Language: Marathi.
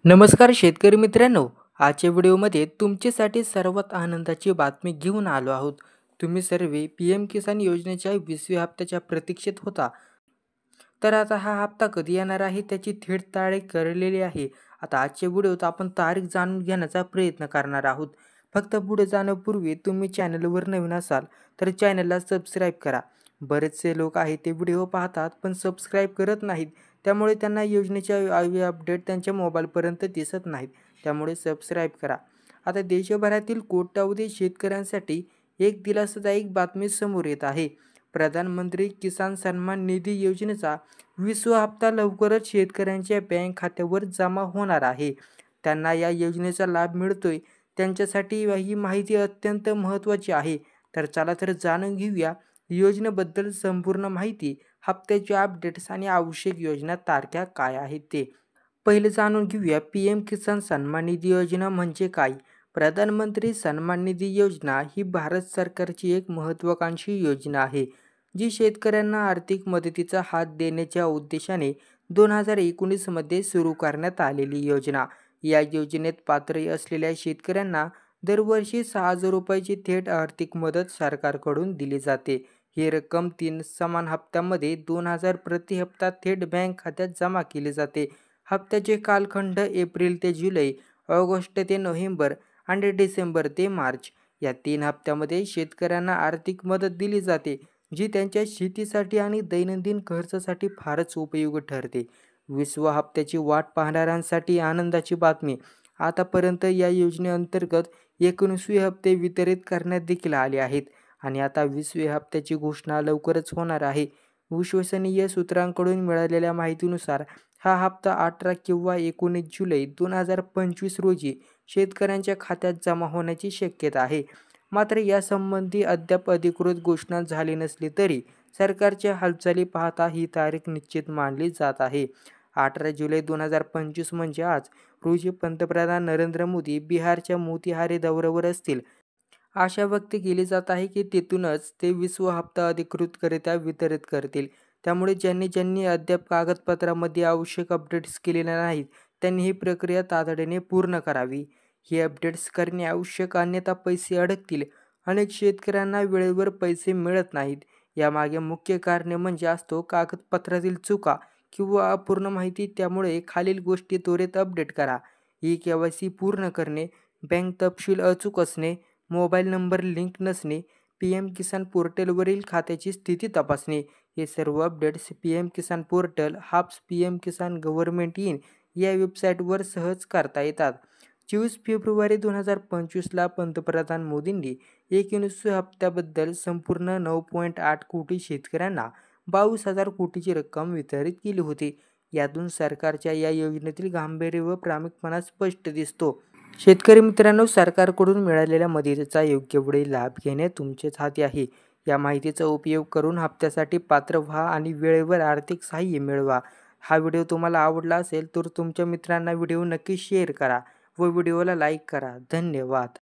नमस्कार शेतकरी मित्रांनो. आजच्या व्हिडिओमध्ये तुमच्यासाठी सर्वात आनंदाची बातमी घेऊन आलो आहोत. तुम्ही सर्व पी एम किसान योजनेच्या 20व्या हप्त्याच्या प्रतीक्षेत होता. तर आता हा हप्ता कधी येणार आहे त्याची थेट तारीख कळलेली आहे. आता आजच्या व्हिडिओत आपण तारीख जाणून घेण्याचा प्रयत्न करणार आहोत. फक्त पुढे जाण्यापूर्वी तुम्ही चॅनलवर नवीन असाल तर चॅनलला सबस्क्राईब करा. बरेचसे लोक आहेत ते व्हिडिओ पाहतात पण सबस्क्राईब करत नाहीत. त्यामुळे त्यांना योजनेच्या अपडेट त्यांच्या मोबाईलपर्यंत दिसत नाहीत. त्यामुळे सबस्क्राईब करा. आता देशभरातील कोट्यावधी शेतकऱ्यांसाठी एक दिलासादायक बातमी समोर येत आहे. प्रधानमंत्री किसान सन्मान निधी योजनेचा 20वा हप्ता लवकरच शेतकऱ्यांच्या बँक खात्यावर जमा होणार आहे. त्यांना या योजनेचा लाभ मिळतोय त्यांच्यासाठी ही माहिती अत्यंत महत्त्वाची आहे. तर चला तर जाणून घेऊया योजनेबद्दल संपूर्ण माहिती, हप्त्याचे अपडेट्स आणि आवश्यक योजना तारखा काय आहेत ते. पहिले जाणून घेऊया पी एम किसान सन्मान निधी योजना म्हणजे काय. प्रधानमंत्री सन्मान निधी योजना ही भारत सरकारची एक महत्त्वाकांक्षी योजना आहे, जी शेतकऱ्यांना आर्थिक मदतीचा हात देण्याच्या उद्देशाने 2019मध्ये सुरू करण्यात आलेली योजना. या योजनेत पात्र असलेल्या शेतकऱ्यांना दरवर्षी 6,000 रुपयाची थेट आर्थिक मदत सरकारकडून दिली जाते. ही रक्कम 3 समान हप्त्यांमध्ये 2,000 प्रति हप्ता थेट बँक खात्यात जमा केली जाते. हप्त्याचे कालखंड एप्रिल ते जुलै, ऑगस्ट ते नोव्हेंबर आणि डिसेंबर ते मार्च या 3 हप्त्यामध्ये शेतकऱ्यांना आर्थिक मदत दिली जाते, जी त्यांच्या शेतीसाठी आणि दैनंदिन खर्चासाठी फारच उपयोगी ठरते. 20व्या हप्त्याची वाट पाहणाऱ्यांसाठी आनंदाची बातमी. आतापर्यंत या योजनेअंतर्गत 19 हप्ते वितरित करण्यात देखील आले आहेत आणि आता 20व्या हप्त्याची घोषणा लवकरच होणार आहे. विश्वसनीय सूत्रांकडून मिळालेल्या माहितीनुसार हा हप्ता 18 किंवा 19 जुलै 2025 रोजी शेतकऱ्यांच्या खात्यात जमा होण्याची शक्यता आहे. मात्र यासंबंधी अद्याप अधिकृत घोषणा झाली नसली तरी सरकारच्या हालचाली पाहता ही तारीख निश्चित मानली जात आहे. 18 जुलै 2025 म्हणजे आज रोजी पंतप्रधान नरेंद्र मोदी बिहारच्या मोतीहारी दौऱ्यावर असतील. आशा व्यक्त केली जात आहे की तिथूनच ते 20वा हप्ता अधिकृतरित्या वितरित करतील. त्यामुळे ज्यांनी ज्यांनी अद्याप कागदपत्रांमध्ये आवश्यक अपडेट्स केलेल्या नाहीत त्यांनी ही प्रक्रिया तातडीने पूर्ण करावी. ही अपडेट्स करणे आवश्यक, अन्यथा पैसे अडकतील. अनेक शेतकऱ्यांना वेळेवर पैसे मिळत नाहीत. यामागे मुख्य कारणे म्हणजे असतो कागदपत्रातील चुका किंवा अपूर्ण माहिती. त्यामुळे खालील गोष्टी त्वरित अपडेट करा. ई-केवायसी पूर्ण करणे, बँक तपशील अचूक असणे, मोबाईल नंबर लिंक नसणे, पी.एम. किसान पोर्टलवरील खात्याची स्थिती तपासणे. हे सर्व अपडेट्स पी.एम. किसान पोर्टल, हाप्स पी.एम. किसान गव्हर्नमेंट इन या वेबसाईटवर सहज करता येतात. 24 फेब्रुवारी 2025ला पंतप्रधान मोदींनी 19व्या हप्त्याबद्दल संपूर्ण 9.8 कोटी शेतकऱ्यांना 22,000 कोटीची रक्कम वितरित केली होती. यातून सरकारच्या या योजनेतील गांभीर्य व प्रामाणिकपणा स्पष्ट दिसतो. शेतकरी मित्रांनो, सरकारकडून मिळालेल्या मदतीचा योग्य वेळी लाभ घेणे तुमच्याच हाती आहे. या माहितीचा उपयोग करून हप्त्यासाठी पात्र व्हा आणि वेळेवर आर्थिक सहाय्य मिळवा. हा व्हिडिओ तुम्हाला आवडला असेल तर तुमच्या मित्रांना व्हिडिओ नक्की शेअर करा व व्हिडिओला लाईक करा. धन्यवाद.